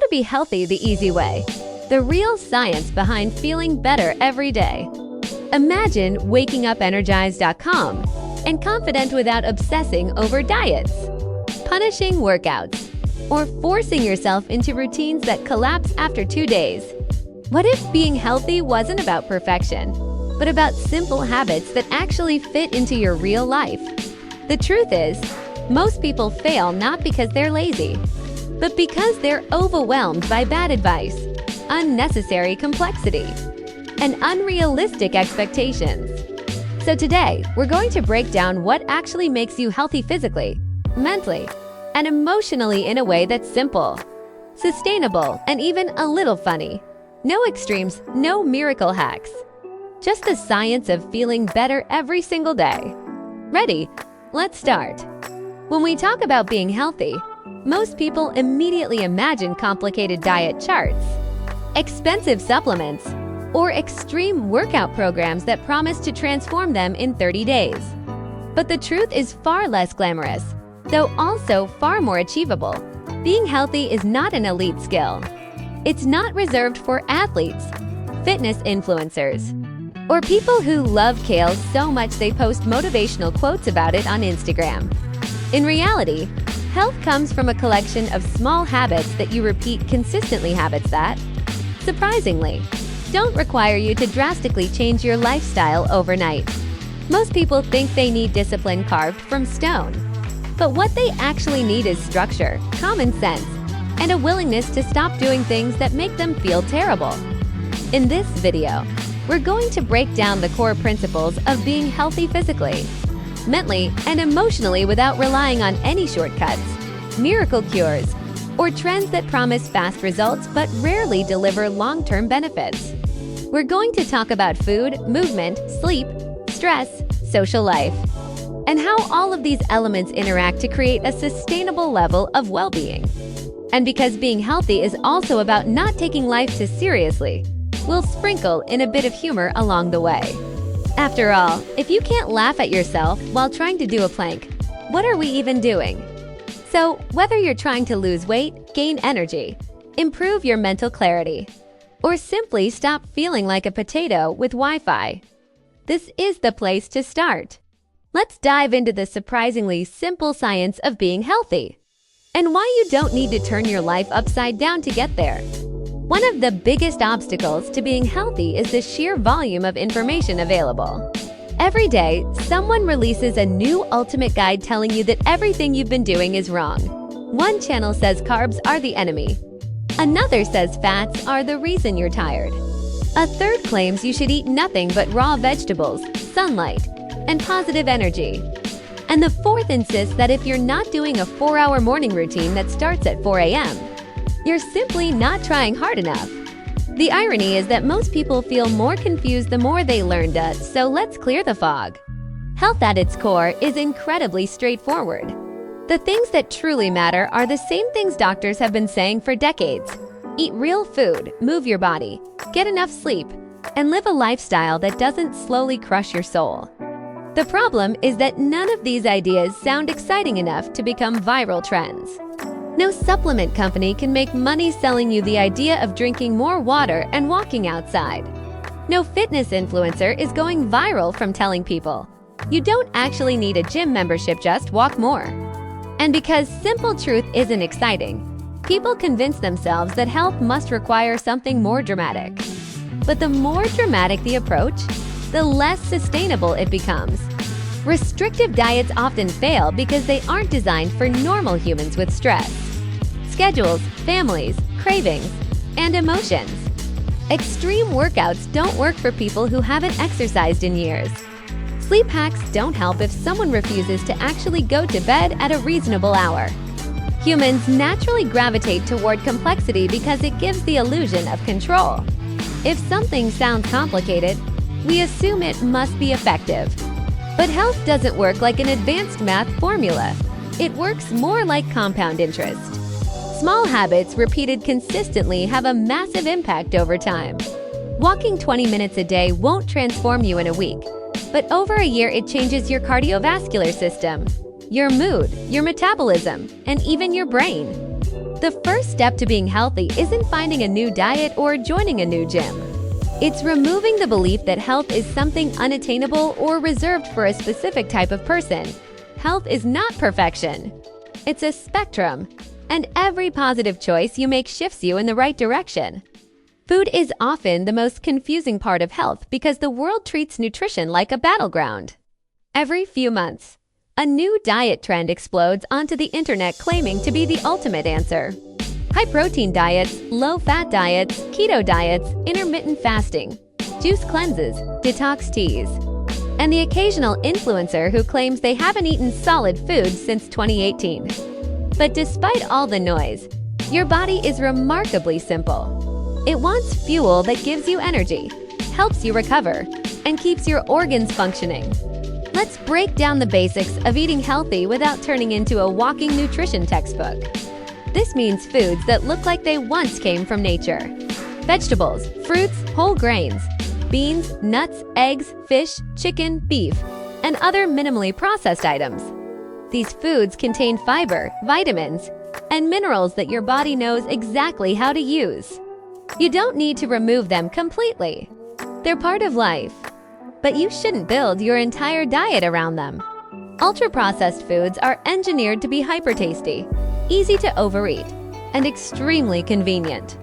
to be healthy the easy way. The real science behind feeling better every day. Imagine waking up energized.com and confident without obsessing over diets, punishing workouts, or forcing yourself into routines that collapse after 2 days. What if being healthy wasn't about perfection, but about simple habits that actually fit into your real life? The truth is, most people fail not because they're lazy, but because they're overwhelmed by bad advice, unnecessary complexity, and unrealistic expectations. So today, we're going to break down what actually makes you healthy physically, mentally, and emotionally in a way that's simple, sustainable, and even a little funny. No extremes, no miracle hacks. Just the science of feeling better every single day. Ready? Let's start. When we talk about being healthy, most people immediately imagine complicated diet charts, expensive supplements, or extreme workout programs that promise to transform them in 30 days. But the truth is far less glamorous, though also far more achievable. Being healthy is not an elite skill. It's not reserved for athletes, fitness influencers, or people who love kale so much they post motivational quotes about it on Instagram. In reality, health comes from a collection of small habits that you repeat consistently, habits that, surprisingly, don't require you to drastically change your lifestyle overnight. Most people think they need discipline carved from stone. But what they actually need is structure, common sense, and a willingness to stop doing things that make them feel terrible. In this video, we're going to break down the core principles of being healthy physically, mentally, and emotionally without relying on any shortcuts, miracle cures, or trends that promise fast results but rarely deliver long-term benefits. We're going to talk about food, movement, sleep, stress, social life, and how all of these elements interact to create a sustainable level of well-being. And because being healthy is also about not taking life too seriously, we'll sprinkle in a bit of humor along the way. After all, if you can't laugh at yourself while trying to do a plank, what are we even doing? So, whether you're trying to lose weight, gain energy, improve your mental clarity, or simply stop feeling like a potato with Wi-Fi, this is the place to start. Let's dive into the surprisingly simple science of being healthy, and why you don't need to turn your life upside down to get there. One of the biggest obstacles to being healthy is the sheer volume of information available. Every day, someone releases a new ultimate guide telling you that everything you've been doing is wrong. One channel says carbs are the enemy. Another says fats are the reason you're tired. A third claims you should eat nothing but raw vegetables, sunlight, and positive energy. And the fourth insists that if you're not doing a 4-hour morning routine that starts at 4 a.m., you're simply not trying hard enough. The irony is that most people feel more confused the more they learn to, so let's clear the fog. Health at its core is incredibly straightforward. The things that truly matter are the same things doctors have been saying for decades. Eat real food, move your body, get enough sleep, and live a lifestyle that doesn't slowly crush your soul. The problem is that none of these ideas sound exciting enough to become viral trends. No supplement company can make money selling you the idea of drinking more water and walking outside. No fitness influencer is going viral from telling people, you don't actually need a gym membership, just walk more. And because simple truth isn't exciting, people convince themselves that health must require something more dramatic. But the more dramatic the approach, the less sustainable it becomes. Restrictive diets often fail because they aren't designed for normal humans with stress, schedules, families, cravings, and emotions. Extreme workouts don't work for people who haven't exercised in years. Sleep hacks don't help if someone refuses to actually go to bed at a reasonable hour. Humans naturally gravitate toward complexity because it gives the illusion of control. If something sounds complicated, we assume it must be effective. But health doesn't work like an advanced math formula. It works more like compound interest. Small habits repeated consistently have a massive impact over time. Walking 20 minutes a day won't transform you in a week, but over a year it changes your cardiovascular system, your mood, your metabolism, and even your brain. The first step to being healthy isn't finding a new diet or joining a new gym. It's removing the belief that health is something unattainable or reserved for a specific type of person. Health is not perfection. It's a spectrum, and every positive choice you make shifts you in the right direction. Food is often the most confusing part of health because the world treats nutrition like a battleground. Every few months, a new diet trend explodes onto the internet claiming to be the ultimate answer. High-protein diets, low-fat diets, keto diets, intermittent fasting, juice cleanses, detox teas, and the occasional influencer who claims they haven't eaten solid food since 2018. But despite all the noise, your body is remarkably simple. It wants fuel that gives you energy, helps you recover, and keeps your organs functioning. Let's break down the basics of eating healthy without turning into a walking nutrition textbook. This means foods that look like they once came from nature. Vegetables, fruits, whole grains, beans, nuts, eggs, fish, chicken, beef, and other minimally processed items. These foods contain fiber, vitamins, and minerals that your body knows exactly how to use. You don't need to remove them completely. They're part of life. But you shouldn't build your entire diet around them. Ultra-processed foods are engineered to be hyper-tasty, easy to overeat, and extremely convenient.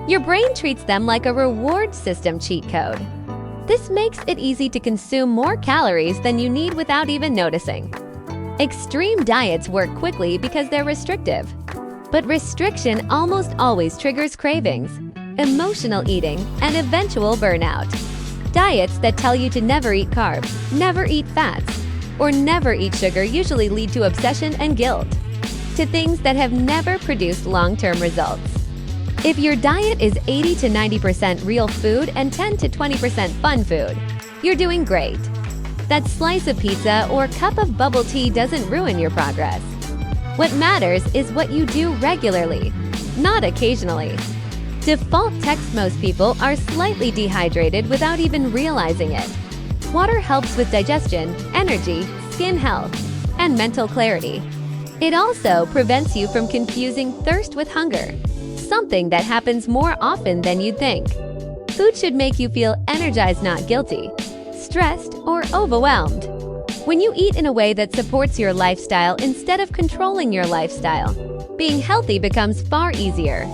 Your brain treats them like a reward system cheat code. This makes it easy to consume more calories than you need without even noticing. Extreme diets work quickly because they're restrictive. But restriction almost always triggers cravings, emotional eating, and eventual burnout. Diets that tell you to never eat carbs, never eat fats, or never eat sugar usually lead to obsession and guilt, to things that have never produced long-term results. If your diet is 80 to 90% real food and 10 to 20% fun food, you're doing great. That slice of pizza or cup of bubble tea doesn't ruin your progress. What matters is what you do regularly, not occasionally. Default text most people are slightly dehydrated without even realizing it. Water helps with digestion, energy, skin health, and mental clarity. It also prevents you from confusing thirst with hunger, something that happens more often than you'd think. Food should make you feel energized, not guilty, stressed, or overwhelmed. When you eat in a way that supports your lifestyle instead of controlling your lifestyle, being healthy becomes far easier.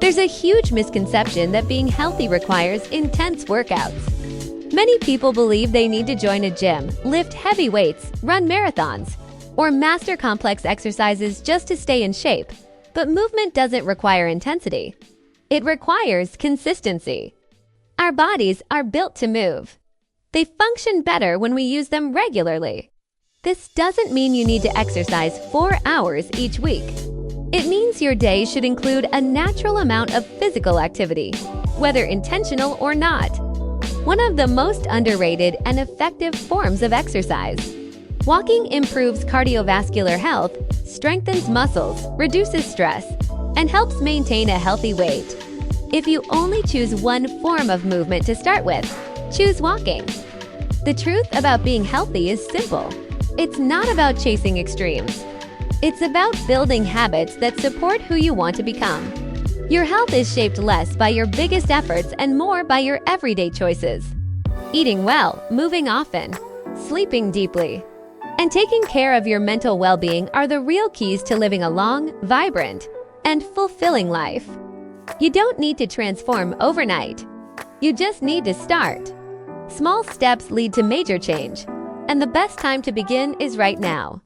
There's a huge misconception that being healthy requires intense workouts. Many people believe they need to join a gym, lift heavy weights, run marathons, or master complex exercises just to stay in shape. But movement doesn't require intensity. It requires consistency. Our bodies are built to move. They function better when we use them regularly. This doesn't mean you need to exercise 4 hours each week. It means your day should include a natural amount of physical activity, whether intentional or not. One of the most underrated and effective forms of exercise. Walking improves cardiovascular health, strengthens muscles, reduces stress, and helps maintain a healthy weight. If you only choose one form of movement to start with, choose walking. The truth about being healthy is simple. It's not about chasing extremes. It's about building habits that support who you want to become. Your health is shaped less by your biggest efforts and more by your everyday choices. Eating well, moving often, sleeping deeply, and taking care of your mental well-being are the real keys to living a long, vibrant, and fulfilling life. You don't need to transform overnight. You just need to start. Small steps lead to major change, and the best time to begin is right now.